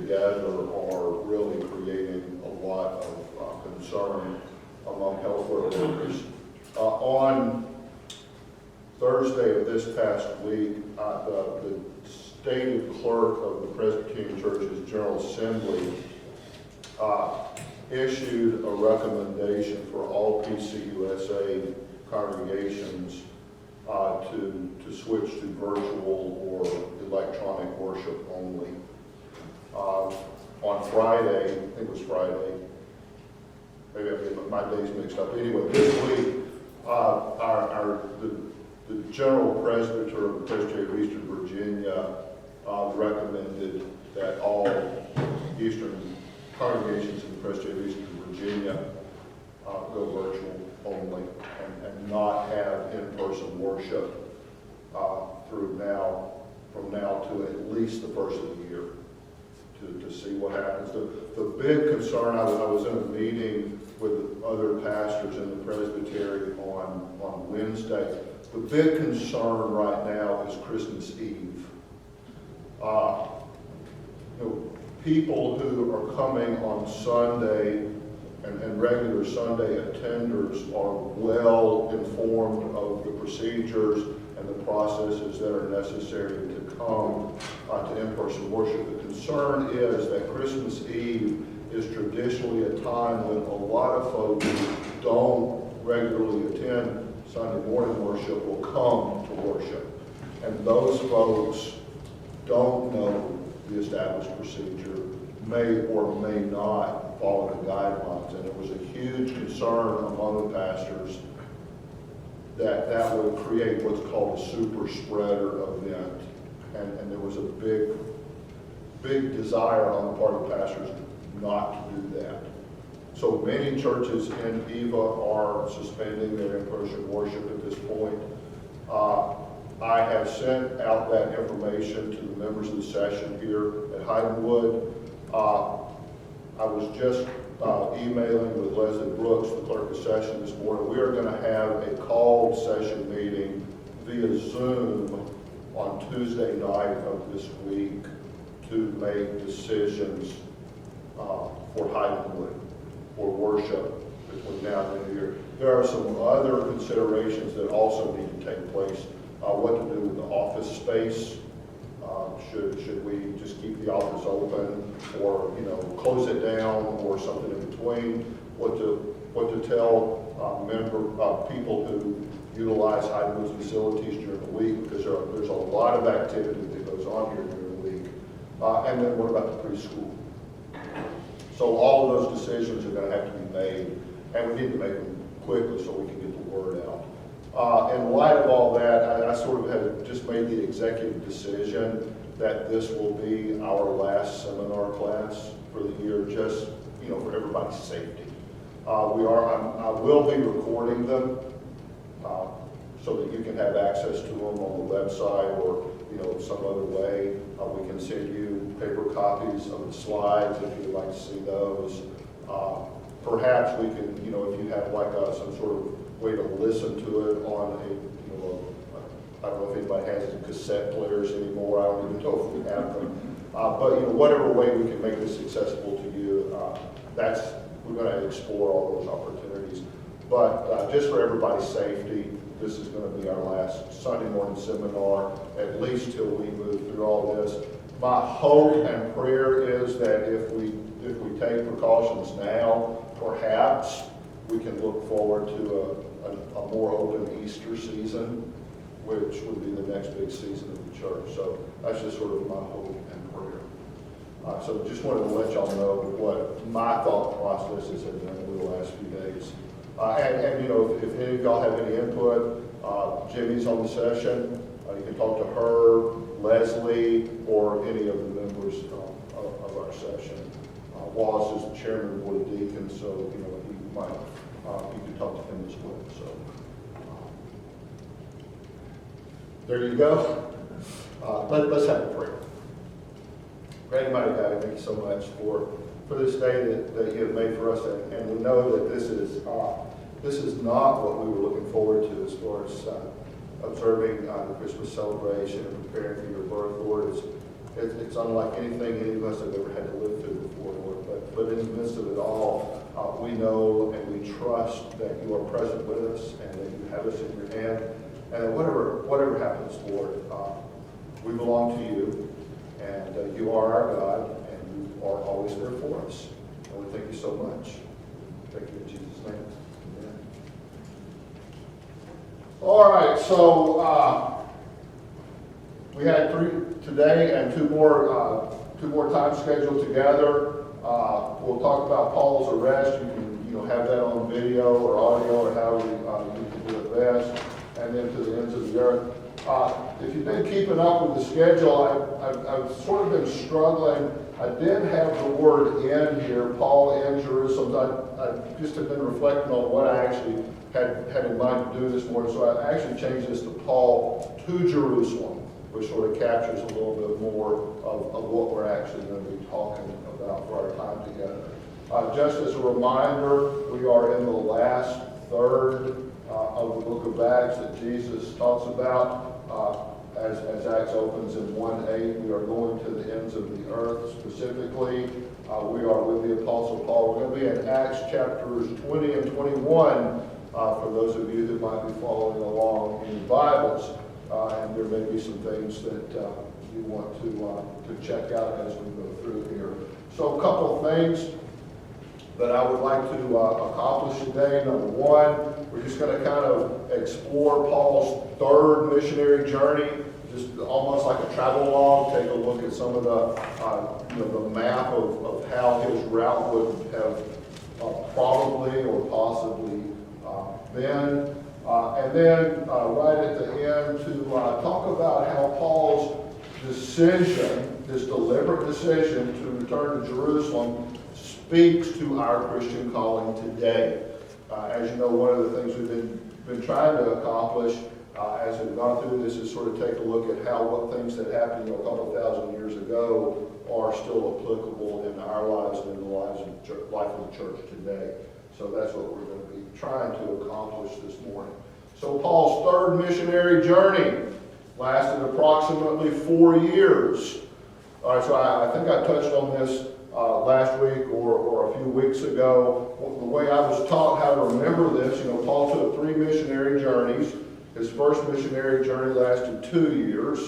together are really creating a lot of concern among healthcare workers. On Thursday of this past week, the stated clerk of the Presbyterian Church's General Assembly issued a recommendation for all PCUSA congregations to switch to virtual or electronic worship only. On Friday, I think it was Friday, maybe I'm getting my days mixed up. Anyway, this week, the General Presbyter of the Presbytery of Eastern Virginia recommended that all Eastern congregations in the Presbytery of Eastern Virginia go virtual only and not have in-person worship from now to at least the first of the year to see what happens. The big concern, I was in a meeting with other pastors in the Presbytery on Wednesday. The big concern right now is Christmas Eve. People who are coming on Sunday and regular Sunday attenders are well informed of the procedures and the processes that are necessary to come to in-person worship. The concern is that Christmas Eve is traditionally a time when a lot of folks who don't regularly attend Sunday morning worship will come to worship. And those folks don't know the established procedure, may or may not follow the guidelines. And there was a huge concern among the pastors that would create what's called a super spreader event. And there was a big desire on the part of pastors not to do that. So many churches in EVA are suspending their in-person worship at this point. I have sent out that information to the members of the session here at Heidenwood. I was just emailing with Leslie Brooks, the clerk of session, this morning. We are going to have a called session meeting via Zoom on Tuesday night of this week to make decisions for Heidenwood, for worship between now and the new year. There are some other considerations that also need to take place. What to do with the office space. Should we just keep the office open, or close it down, or something in between? What to tell people who utilize Heidenwood's facilities during the week, because there's a lot of activity that goes on here during the week. And then what about the preschool? So all of those decisions are going to have to be made, and we need to make them quickly so we can get the word out. In light of all that, I sort of had just made the executive decision that this will be our last seminar class for the year, just for everybody's safety. I will be recording them so that you can have access to them on the website or some other way. We can send you paper copies of the slides if you'd like to see those. Perhaps we can, if you have like some sort of way to listen to it on I don't know if anybody has cassette players anymore. I don't even know if we have them. But whatever way we can make this accessible to you, we're going to explore all those opportunities. But just for everybody's safety, this is going to be our last Sunday morning seminar, at least till we move through all this. My hope and prayer is that if we take precautions now, perhaps we can look forward to a more open Easter season, which would be the next big season of the church. So that's just sort of my hope and prayer. So just wanted to let y'all know what my thought processes have been over the last few days. And if any of y'all have any input, Jimmy's on the session. You can talk to her, Leslie, or any of the members of our session. Wallace is the chairman of the Board of Deacons, so he might you can talk to him as well. So there you go. Let's have a prayer. Great mighty God, thank you so much for this day that you have made for us, and we know that this is not what we were looking forward to as far as observing the Christmas celebration and preparing for your birth, Lord. It's unlike anything any of us have ever had to live through before, Lord. But in the midst of it all, we know and we trust that you are present with us and that you have us in your hand. And that whatever happens, Lord, we belong to you, and you are our God, and you are always there for us. And we thank you so much. Thank you in Jesus' name. Amen. All right, so we had 3 today and two more times scheduled together. We'll talk about Paul's arrest. You can have that on video or audio or however you can do it best. And then to the ends of the earth. If you've been keeping up with the schedule, I've sort of been struggling. I did have the word "in" here, Paul in Jerusalem. I just have been reflecting on what I actually had in mind to do this morning. So I actually changed this to Paul to Jerusalem, which sort of captures a little bit more of what we're actually going to be talking about for our time together. Just as a reminder, we are in the last third of the book of Acts that Jesus talks about. As Acts opens in 1:8, we are going to the ends of the earth specifically. We are with the Apostle Paul. We're going to be in Acts chapters 20 and 21 for those of you that might be following along in your Bibles. And there may be some things that you want to check out as we go through here. So a couple of things that I would like to accomplish today. Number one, we're just going to kind of explore Paul's third missionary journey, just almost like a travel log, take a look at some of the map of how his route would have probably or possibly been. And then right at the end to talk about how Paul's decision, this deliberate decision to return to Jerusalem, speaks to our Christian calling today. As you know, one of the things we've been trying to accomplish as we've gone through this is sort of take a look at how what things that happened a couple thousand years ago are still applicable in our lives and in the life of the church today. So that's what we're going to be trying to accomplish this morning. So Paul's third missionary journey lasted approximately 4 years. All right, so I think I touched on this last week or a few weeks ago. The way I was taught how to remember this, Paul took 3 missionary journeys. His first missionary journey lasted 2 years.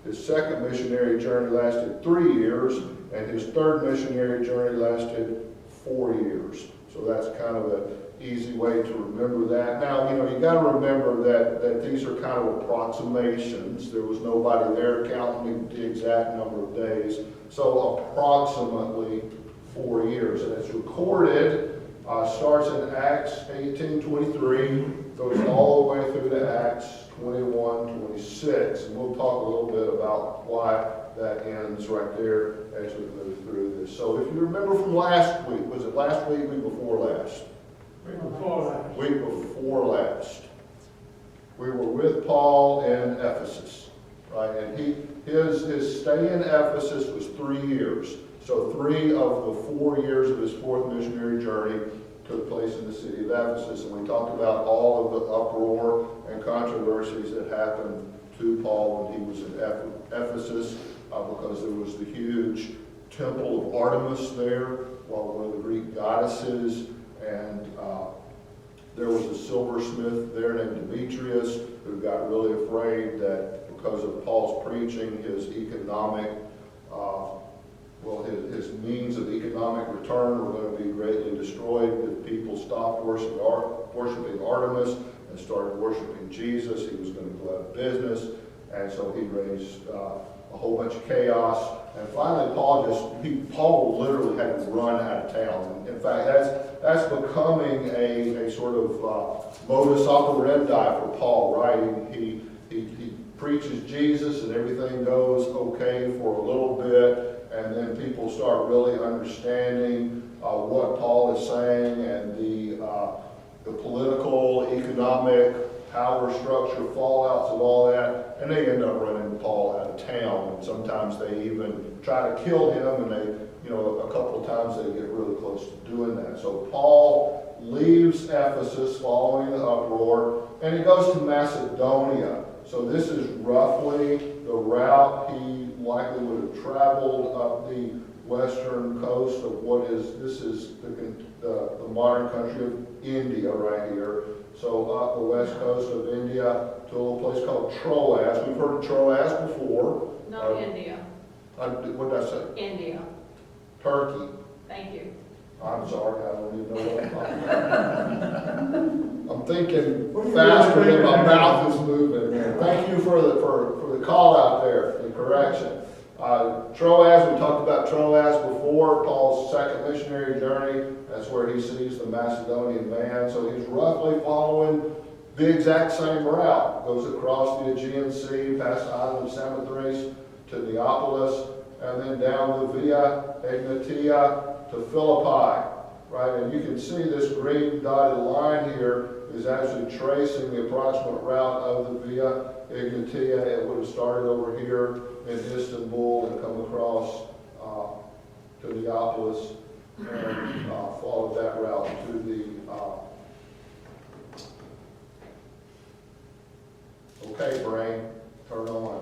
His second missionary journey lasted 3 years. And his third missionary journey lasted 4 years. So that's kind of an easy way to remember that. Now, you got to remember that these are kind of approximations. There was nobody there counting the exact number of days. So approximately 4 years. And it's recorded, starts in Acts 18:23, goes all the way through to Acts 21:26. And we'll talk a little bit about why that ends right there as we move through this. So if you remember from last week, was it last week, week before last? Week before last. Week before last. We were with Paul in Ephesus, right? And his stay in Ephesus was 3 years. So 3 of the 4 years of his fourth missionary journey took place in the city of Ephesus. And we talked about all of the uproar and controversies that happened to Paul when he was in Ephesus, because there was the huge temple of Artemis there, one of the Greek goddesses, and there was a silversmith there named Demetrius who got really afraid that because of Paul's preaching, his economic, his means of economic return were going to be greatly destroyed if people stopped worshiping Artemis and started worshiping Jesus. He was going to go out of business, and so he raised a whole bunch of chaos. And finally, Paul literally had to run out of town. In fact, that's becoming a sort of modus operandi for Paul, right? He preaches Jesus and everything goes okay for a little bit, and then people start really understanding what Paul is saying and the political, economic, power structure, fallouts of all that, and they end up running Paul out of town. And sometimes they even try to kill him, and a couple of times they get really close to doing that. So Paul leaves Ephesus following the uproar, and he goes to Macedonia. So this is roughly the route he likely would have traveled up the western coast of this is the modern country of India right here. So up the west coast of India to a little place called Troas. We've heard of Troas before. No, India. What did I say? India. Turkey. Thank you. I'm sorry, I don't even know what I'm talking about. I'm thinking faster than my mouth is moving. Thank you for the call out there, the correction. Troas, we talked about Troas before, Paul's second missionary journey. That's where he sees the Macedonian band. So he's roughly following the exact same route. Goes across the Aegean Sea, past the island of Samothrace to Neapolis, and then down the Via Egnatia to Philippi, right? And you can see this green dotted line here is actually tracing the approximate route of the Via Egnatia. It would have started over here in Istanbul and come across to Neapolis and followed that route to the okay, brain, turn on.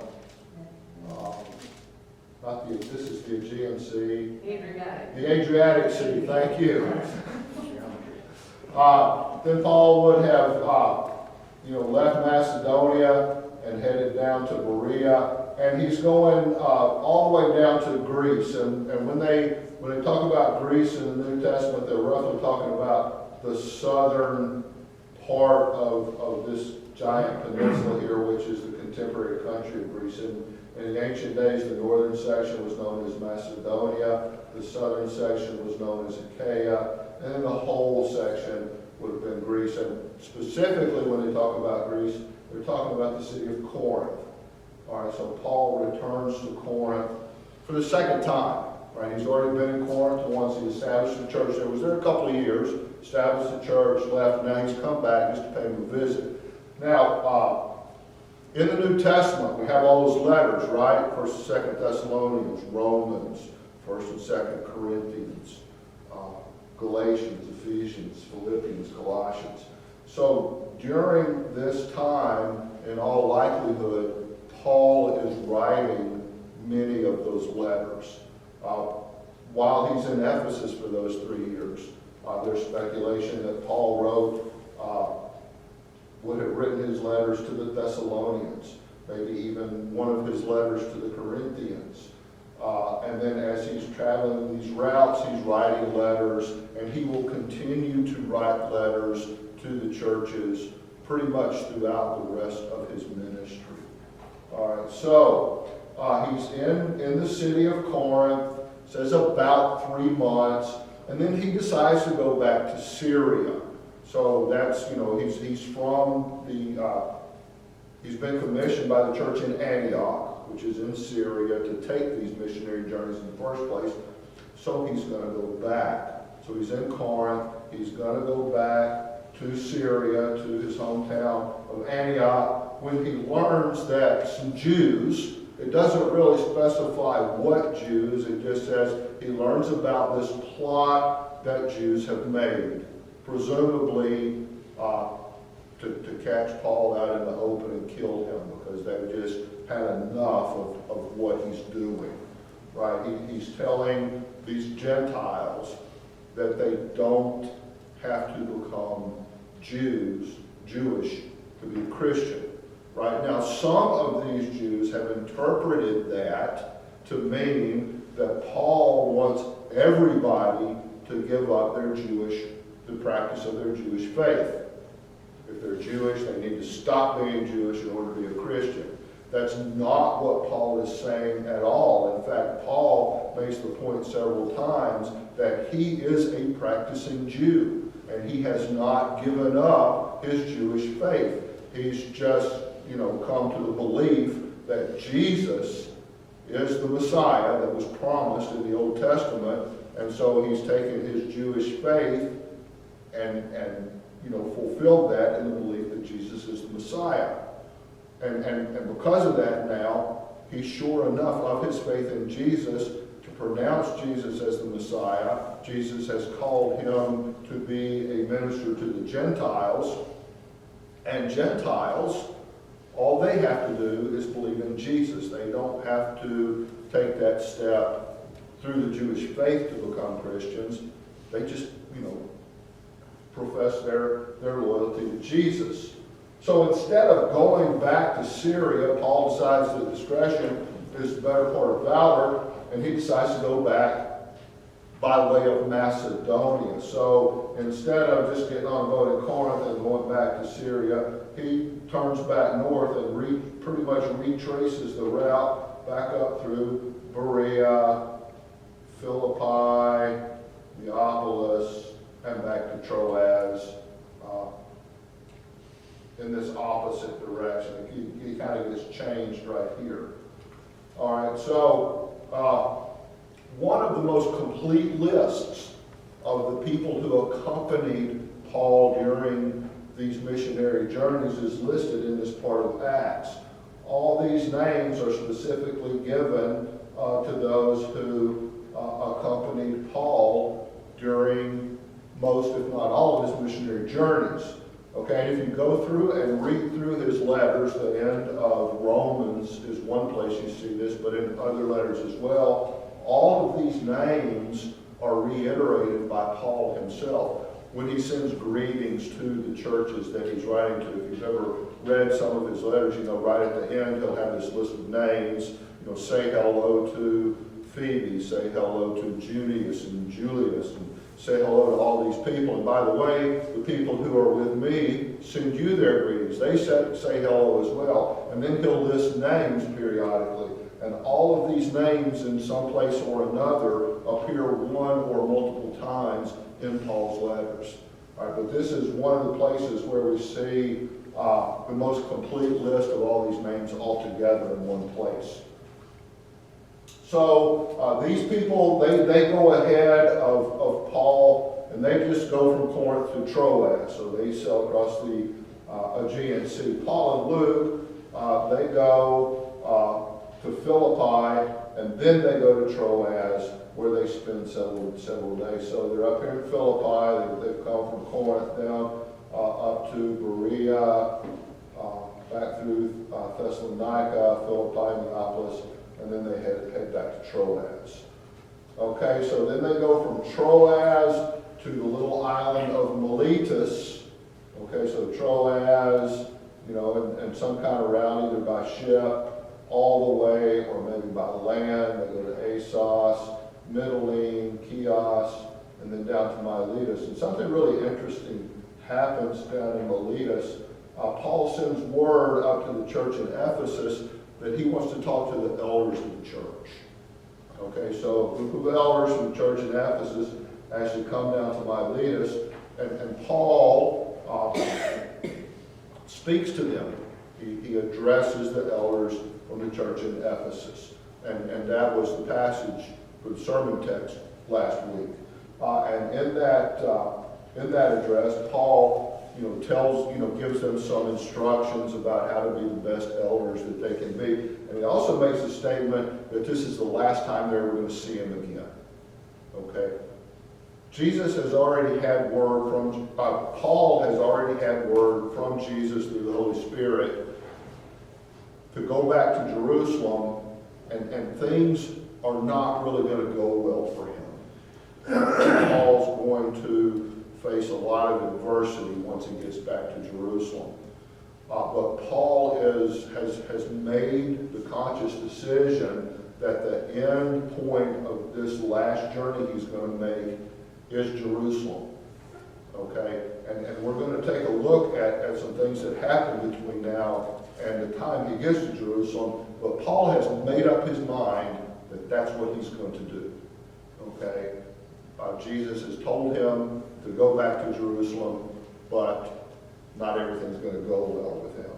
This is the Aegean Sea. Adriatic. The Adriatic Sea, thank you. Then Paul would have, left Macedonia and headed down to Berea, and he's going all the way down to Greece. And when they talk about Greece in the New Testament, they're roughly talking about the southern part of this giant peninsula here, which is the contemporary country of Greece. In the ancient days, the northern section was known as Macedonia, the southern section was known as Achaia, and then the whole section would have been Greece. And specifically, when they talk about Greece, they're talking about the city of Corinth. All right, so Paul returns to Corinth for the second time. Right, he's already been in Corinth once. He established the church there. Was there a couple of years, established the church, left, and now he's come back just to pay him a visit. Now, in the New Testament, we have all those letters, right? 1st and 2nd Thessalonians, Romans, 1st and 2nd Corinthians, Galatians, Ephesians, Philippians, Colossians. So during this time, in all likelihood, Paul is writing many of those letters. While he's in Ephesus for those 3 years, there's speculation that Paul wrote would have written his letters to the Thessalonians, maybe even one of his letters to the Corinthians. And then as he's traveling these routes, he's writing letters, and he will continue to write letters to the churches pretty much throughout the rest of his ministry. All right, so he's in the city of Corinth, says about 3 months, and then he decides to go back to Syria. So that's, he's from he's been commissioned by the church in Antioch, which is in Syria, to take these missionary journeys in the first place. So he's going to go back. So he's in Corinth. He's going to go back to Syria, to his hometown of Antioch, when he learns that some Jews, it doesn't really specify what Jews, it just says he learns about this plot that Jews have made, presumably to catch Paul out in the open and kill him, because they've just had enough of what he's doing. Right? He's telling these Gentiles that they don't have to become Jewish to be a Christian. Right? Now, some of these Jews have interpreted that to mean that Paul wants everybody to give up the practice of their Jewish faith. If they're Jewish, they need to stop being Jewish in order to be a Christian. That's not what Paul is saying at all. In fact, Paul makes the point several times that he is a practicing Jew, and he has not given up his Jewish faith. He's just, come to the belief that Jesus is the Messiah that was promised in the Old Testament, and so he's taken his Jewish faith and fulfilled that in the belief that Jesus is the Messiah. And because of that now, he's sure enough of his faith in Jesus to pronounce Jesus as the Messiah. Jesus has called him to be a minister to the Gentiles. And Gentiles All they have to do is believe in Jesus. They don't have to take that step through the Jewish faith to become Christians. They just, profess their loyalty to Jesus. So instead of going back to Syria, Paul decides that discretion is the better part of valor, and he decides to go back by way of Macedonia. So instead of just getting on a boat at Corinth and going back to Syria, he turns back north and pretty much retraces the route back up through Berea, Philippi, Neapolis, and back to Troas in this opposite direction. He kind of gets changed right here. All right, so one of the most complete lists of the people who accompanied Paul during these missionary journeys is listed in this part of Acts. All these names are specifically given to those who accompanied Paul during most, if not all, of his missionary journeys. Okay, and if you go through and read through his letters, the end of Romans is one place you see this, but in other letters as well, all of these names are reiterated by Paul himself when he sends greetings to the churches that he's writing to. If you've ever read some of his letters, right at the end he'll have this list of names. Say hello to Phoebe, say hello to Junius and Julius, and say hello to all these people. And by the way, the people who are with me send you their greetings. They say hello as well. And then he'll list names periodically. And all of these names in some place or another appear one or multiple times in Paul's letters. All right, but this is one of the places where we see the most complete list of all these names all together in one place. So these people, they go ahead of Paul, and they just go from Corinth to Troas. So they sail across the Aegean Sea. Paul and Luke, they go to Philippi, and then they go to Troas, where they spend several days. So they're up here in Philippi. They've come from Corinth down up to Berea, back through Thessalonica, Philippi, Neapolis, and then they head back to Troas. Okay, so then they go from Troas to the little island of Miletus. Okay, so Troas, and some kind of route either by ship all the way, or maybe by land. They go to Assos, Mytilene, Chios, and then down to Miletus. And something really interesting happens down in Miletus. Paul sends word up to the church in Ephesus that he wants to talk to the elders of the church. Okay, so a group of elders from the church in Ephesus actually come down to Miletus, and Paul speaks to them. He addresses the elders from the church in Ephesus. And that was the passage for the sermon text last week. And in that address, Paul gives them some instructions about how to be the best elders that they can be. And he also makes a statement that this is the last time they're ever going to see him again. Okay? Jesus has already had word from, Paul has already had word from Jesus through the Holy Spirit to go back to Jerusalem, and things are not really going to go well for him. Paul's going to face a lot of adversity once he gets back to Jerusalem. But Paul has made the conscious decision that the end point of this last journey he's going to make is Jerusalem. Okay? And we're going to take a look at some things that happen between now and the time he gets to Jerusalem. But Paul has made up his mind that that's what he's going to do. Okay? Jesus has told him to go back to Jerusalem, but not everything's going to go well with him.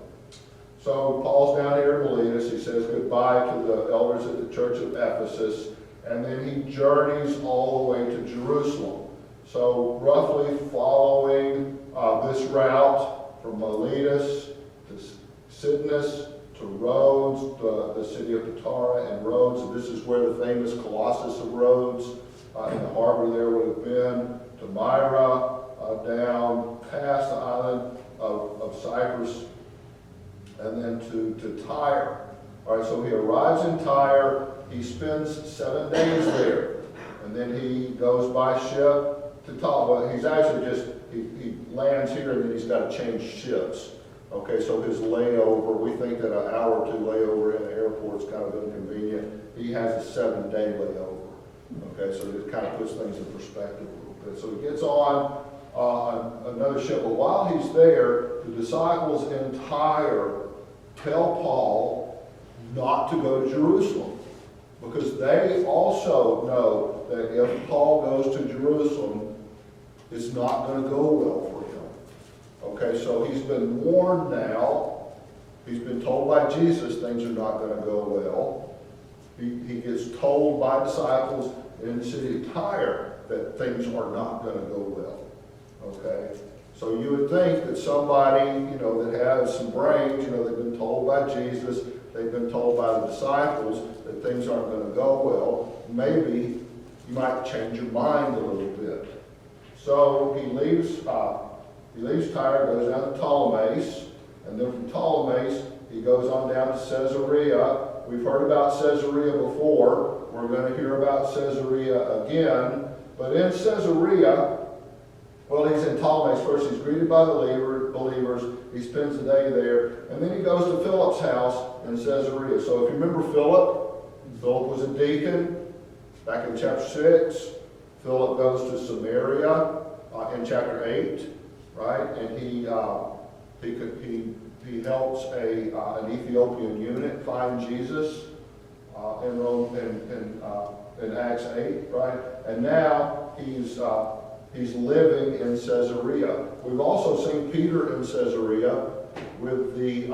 So Paul's down here in Miletus. He says goodbye to the elders at the church of Ephesus, and then he journeys all the way to Jerusalem. So roughly following this route from Miletus to Cydnus to Rhodes, the city of Patara and Rhodes. And this is where the famous Colossus of Rhodes in the harbor there would have been, to Myra, down past the island of Cyprus, and then to Tyre. All right, so he arrives in Tyre, he spends 7 days there, and then he goes by ship to Ptolemy. Well, he's actually just, he lands here and then he's got to change ships. Okay, so his layover, we think that an hour or two layover in the airport is kind of inconvenient. He has a 7-day layover. Okay, so it kind of puts things in perspective a little bit. So he gets on another ship, but while he's there, the disciples in Tyre tell Paul not to go to Jerusalem, because they also know that if Paul goes to Jerusalem, it's not going to go well for him. Okay, so he's been warned now. He's been told by Jesus things are not going to go well. He gets told by disciples in the city of Tyre that things are not going to go well. Okay? So you would think that somebody, that has some brains, they've been told by Jesus, they've been told by the disciples that things aren't going to go well. Maybe you might change your mind a little bit. So he leaves Tyre, goes down to Ptolemais, and then from Ptolemais, he goes on down to Caesarea. We've heard about Caesarea before. We're going to hear about Caesarea again. But in Caesarea, well, he's in Ptolemais first. He's greeted by the believers. He spends the day there. And then he goes to Philip's house in Caesarea. So if you remember Philip was a deacon back in chapter 6. Philip goes to Samaria in chapter 8, right? And he helps an Ethiopian eunuch find Jesus in Acts 8, right? And now he's living in Caesarea. We've also seen Peter in Caesarea with the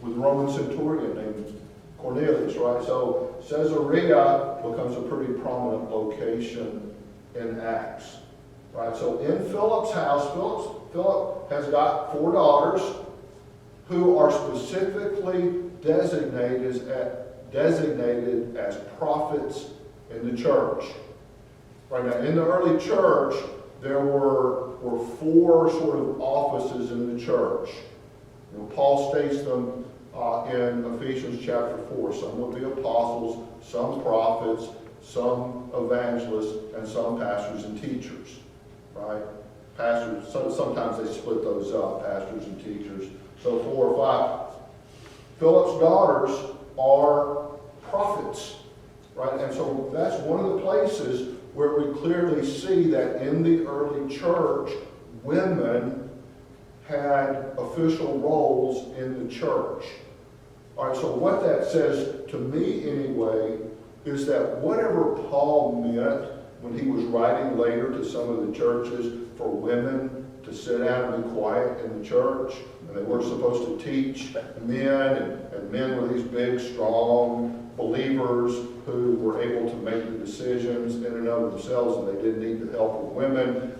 Roman centurion named Cornelius, right? So Caesarea becomes a pretty prominent location in Acts, right? So in Philip's house, Philip has got 4 daughters who are specifically designated as prophets in the church. Right now, in the early church, there were 4 sort of offices in the church. Paul states them in Ephesians chapter 4. Some would be apostles, some prophets, some evangelists, and some pastors and teachers. Right? Pastors. Sometimes they split those up, pastors and teachers. So 4 or 5. Philip's daughters are prophets, right? And so that's one of the places where we clearly see that in the early church, women had official roles in the church. All right, so what that says to me anyway is that whatever Paul meant when he was writing later to some of the churches for women to sit down and be quiet in the church, and they weren't supposed to teach men, and men were these big, strong believers who were able to make the decisions in and of themselves, and they didn't need the help of women.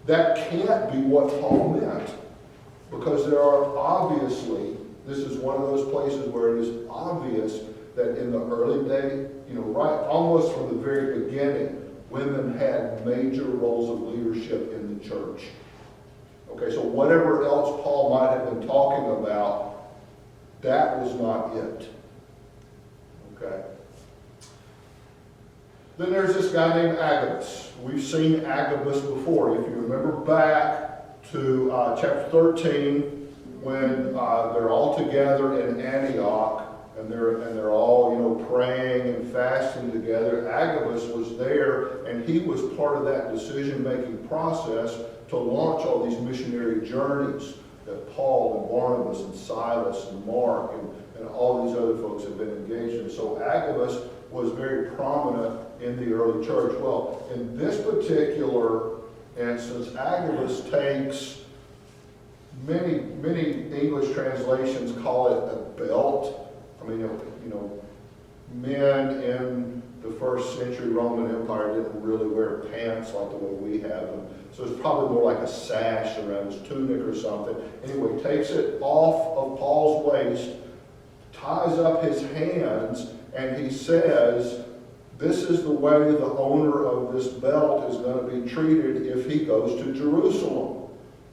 That can't be what Paul meant, because there are obviously, this is one of those places where it is obvious that in the early day, right almost from the very beginning, women had major roles of leadership in the church. Okay, so whatever else Paul might have been talking about, that was not it. Okay. Then there's this guy named Agabus. We've seen Agabus before. If you remember back to chapter 13, when they're all together in Antioch, and they're all praying and fasting together. Agabus was there, and he was part of that decision-making process to launch all these missionary journeys that Paul and Barnabas and Silas and Mark and all these other folks have been engaged in. So Agabus was very prominent in the early church. Well, in this particular instance, Agabus takes, many English translations call it a belt. I mean, men in the first century Roman Empire didn't really wear pants like the way we have them. So it's probably more like a sash around his tunic or something. Anyway, takes it off of Paul's waist, ties up his hands, and he says, this is the way the owner of this belt is going to be treated if he goes to Jerusalem.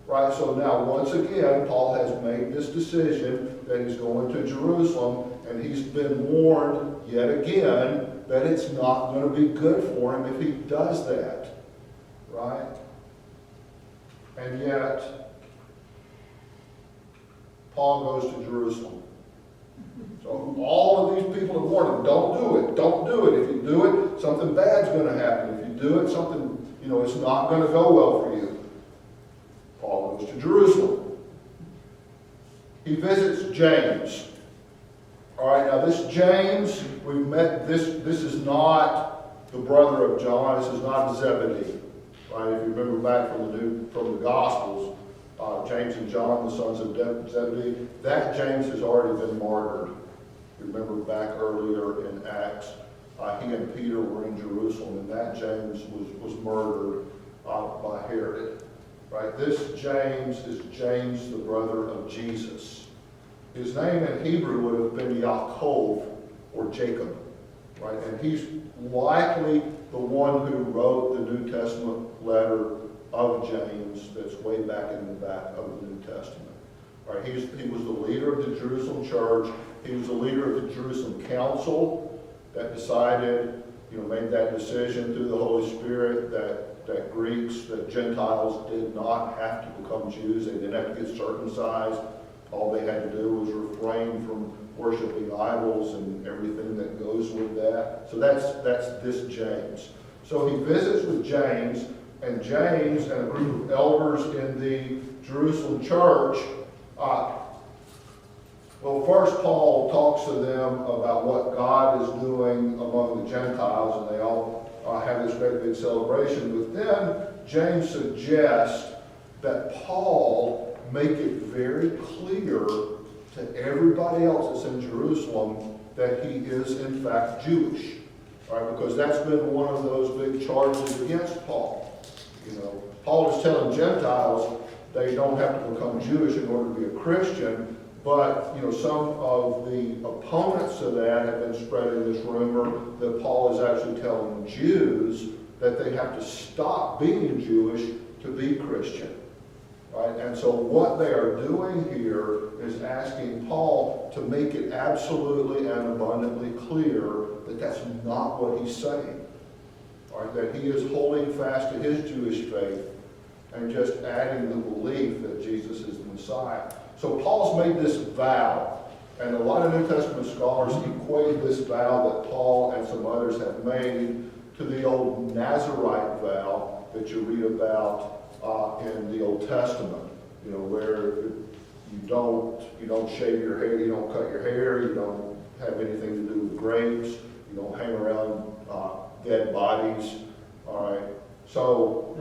Right, so now once again, Paul has made this decision that he's going to Jerusalem, and he's been warned yet again that it's not going to be good for him if he does that. Right? And yet, Paul goes to Jerusalem. So all of these people have warned him, don't do it, don't do it. If you do it, something bad's going to happen. If you do it, something, it's not going to go well for you. Paul goes to Jerusalem. He visits James. All right, now this James, we've met, this is not the brother of John, this is not Zebedee. Right, if you remember back from the Gospels, James and John, the sons of Zebedee, that James has already been martyred. You remember back earlier in Acts, he and Peter were in Jerusalem, and that James was murdered by Herod. Right? This James is James, the brother of Jesus. His name in Hebrew would have been Yaakov or Jacob. Right? And he's likely the one who wrote the New Testament letter of James that's way back in the back of the New Testament. Right? He was the leader of the Jerusalem church. He was the leader of the Jerusalem council that decided, made that decision through the Holy Spirit that Greeks, that Gentiles did not have to become Jews. They didn't have to get circumcised. All they had to do was refrain from worshiping idols and everything that goes with that. So that's this James. So he visits with James, and James and a group of elders in the Jerusalem church, first Paul talks to them about what God is doing among the Gentiles, and they all have this great big celebration. But then James suggests that Paul make it very clear to everybody else that's in Jerusalem that he is in fact Jewish. Right? Because that's been one of those big charges against Paul. Paul is telling Gentiles they don't have to become Jewish in order to be a Christian, but some of the opponents of that have been spreading this rumor that Paul is actually telling Jews that they have to stop being Jewish to be Christian. Right? And so what they are doing here is asking Paul to make it absolutely and abundantly clear that that's not what he's saying. Right? That he is holding fast to his Jewish faith and just adding the belief that Jesus is the Messiah. So Paul's made this vow, and a lot of New Testament scholars equate this vow that Paul and some others have made to the old Nazirite vow that you read about in the Old Testament, where you don't shave your hair, you don't cut your hair, you don't have anything to do with grapes, you don't hang around dead bodies. All right. So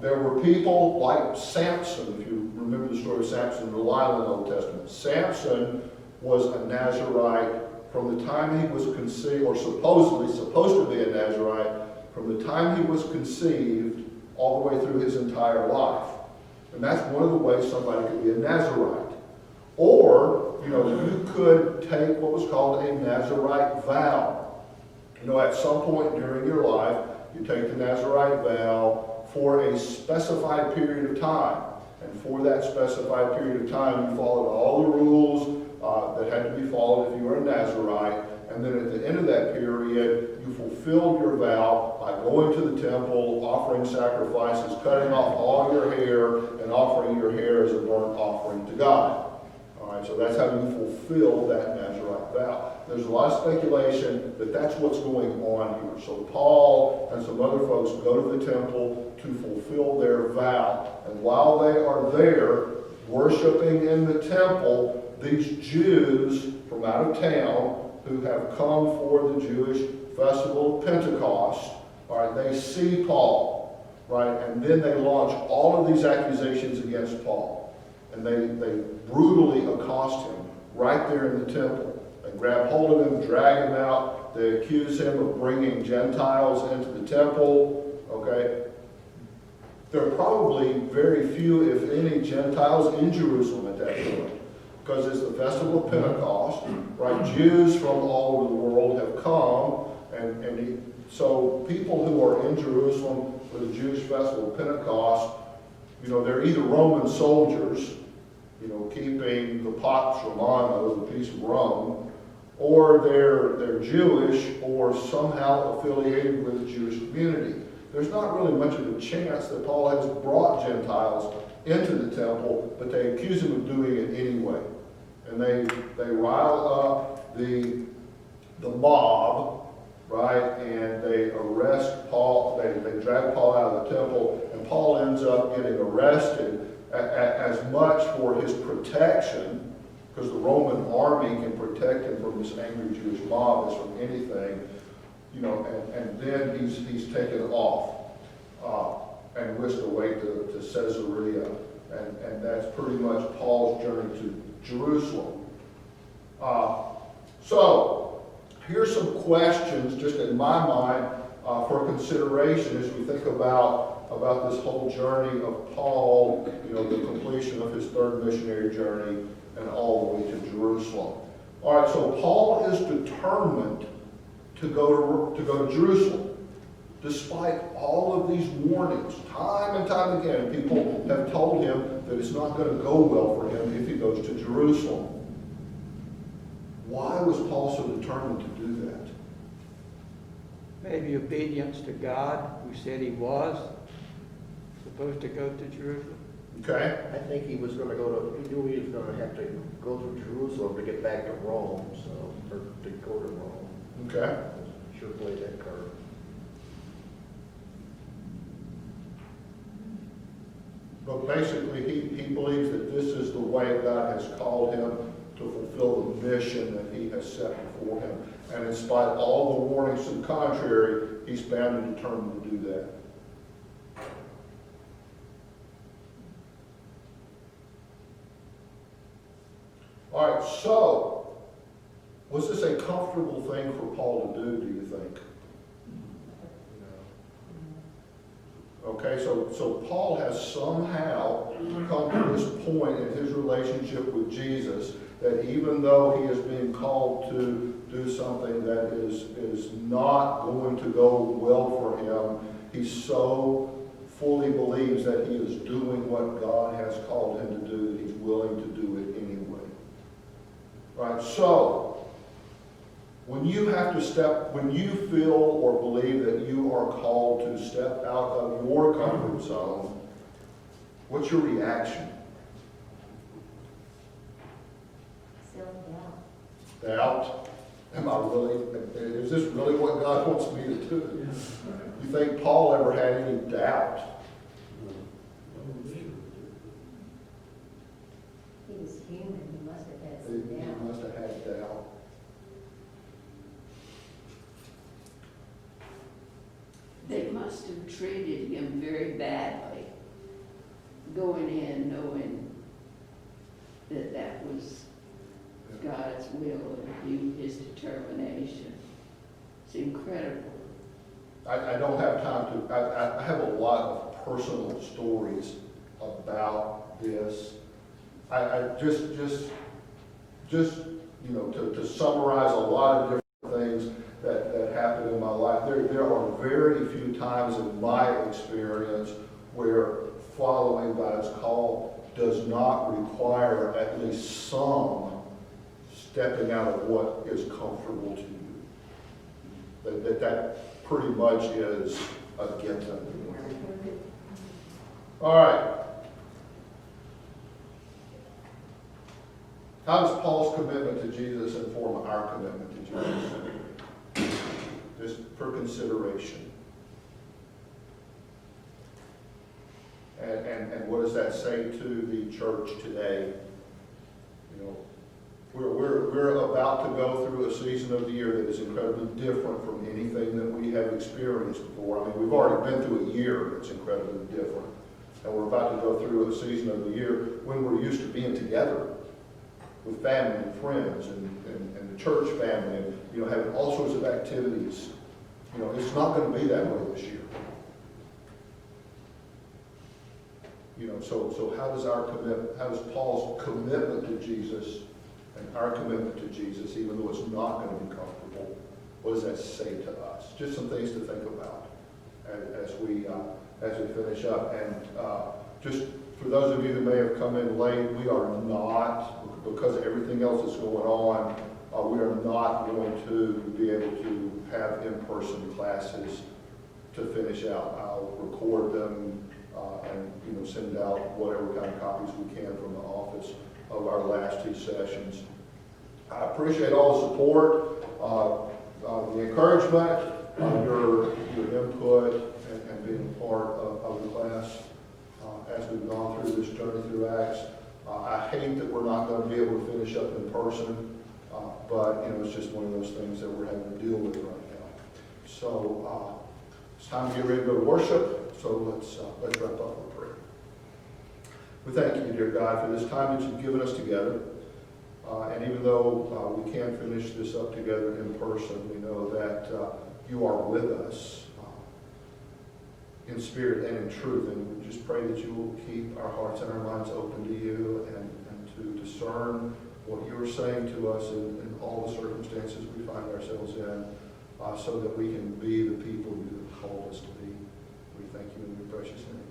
there were people like Samson, if you remember the story of Samson and Delilah in the Old Testament. Samson was a Nazirite from the time he was conceived, or supposedly supposed to be a Nazirite, from the time he was conceived all the way through his entire life. And that's one of the ways somebody could be a Nazirite. Or, you could take what was called a Nazirite vow. At some point during your life, you take the Nazirite vow for a specified period of time. And for that specified period of time, you followed all the rules that had to be followed if you were a Nazirite. And then at the end of that period, you fulfilled your vow by going to the temple, offering sacrifices, cutting off all your hair, and offering your hair as a burnt offering to God. All right, so that's how you fulfill that Nazirite vow. There's a lot of speculation that that's what's going on here. So Paul and some other folks go to the temple to fulfill their vow. And while they are there, worshiping in the temple, these Jews from out of town who have come for the Jewish festival of Pentecost, all right, they see Paul, right, and then they launch all of these accusations against Paul. And they brutally accost him right there in the temple. They grab hold of him, drag him out. They accuse him of bringing Gentiles into the temple, okay? There are probably very few, if any, Gentiles in Jerusalem at that point, because it's the festival of Pentecost, right? Jews from all over the world have come, so people who are in Jerusalem for the Jewish festival of Pentecost, You know, they're either Roman soldiers, you know, keeping the Pax Romana, the peace of Rome, or they're Jewish or somehow affiliated with the Jewish community. There's not really much of a chance that Paul has brought Gentiles into the temple, but they accuse him of doing it anyway. And they rile up the mob, right? And they arrest Paul, they drag Paul out of the temple, and Paul ends up getting arrested as much for his protection, because the Roman army can protect him from this angry Jewish mob as from anything, you know, and then he's taken off and whisked away to Caesarea, and that's pretty much Paul's journey to Jerusalem. So here's some questions just in my mind for consideration as we think about this whole journey of Paul, you know, the completion of his third missionary journey and all the way to Jerusalem. All right, so Paul is determined to go to Jerusalem, despite all of these warnings. Time and time again, people have told him that it's not going to go well for him if he goes to Jerusalem. Why was Paul so determined to do that? Maybe obedience to God, who said he was supposed to go to Jerusalem. Okay? I think he was going to he knew he was going to have to go through Jerusalem to get back to Rome, or to go to Rome. Okay. Sure played that card. But basically, he believes that this is the way God has called him to fulfill the mission that he has set before him. And in spite of all the warnings to the contrary, he's bound and determined to do that. All right, so was this a comfortable thing for Paul to do you think? Okay, so Paul has somehow come to this point in his relationship with Jesus that even though he is being called to do something that is not going to go well for him, he so fully believes that he is doing what God has called him to do that he's willing to do it anyway. Right, so when you feel or believe that you are called to step out of your comfort zone, what's your reaction? Self-doubt. Doubt? Am I really, is this really what God wants me to do? You think Paul ever had any doubt? He was human, he must have had some He doubt. must have had doubt. They must have treated him very badly, going in knowing that that was God's will and his determination. It's incredible. I don't have time to, I have a lot of personal stories about this. I just you know, to summarize a lot of different things that happened in my life. There are very few times in my experience where following God's call does not require at least some stepping out of what is comfortable to you. That pretty much is a given. All right. How does Paul's commitment to Jesus inform our commitment to Jesus? Just for consideration. And what does that say to the church today? You know, we're about to go through a season of the year that is incredibly different from anything that we have experienced before. I mean, we've already been through a year that's incredibly different. And we're about to go through a season of the year when we're used to being together with family and friends and the church family and, you know, having all sorts of activities. You know, it's not going to be that way this year. You know, so how does Paul's commitment to Jesus and our commitment to Jesus, even though it's not going to be comfortable, what does that say to us? Just some things to think about as we finish up. And just for those of you that may have come in late, we are not, because of everything else that's going on, we are not going to be able to have in-person classes to finish out. I'll record them and, you know, send out whatever kind of copies we can from the office of our last two sessions. I appreciate all the support, the encouragement, your input, and being a part of the class as we've gone through this journey through Acts. I hate that we're not going to be able to finish up in person, but you know, it's just one of those things that we're having to deal with right now. So it's time to get ready to go to worship. So let's wrap up with prayer. We thank you, dear God, for this time that you've given us together. And even though we can't finish this up together in person, we know that you are with us in spirit and in truth. And we just pray that you will keep our hearts and our minds open to you and to discern what you are saying to us in all the circumstances we find ourselves in, so that we can be the people you have called us to be. We thank you in your precious name.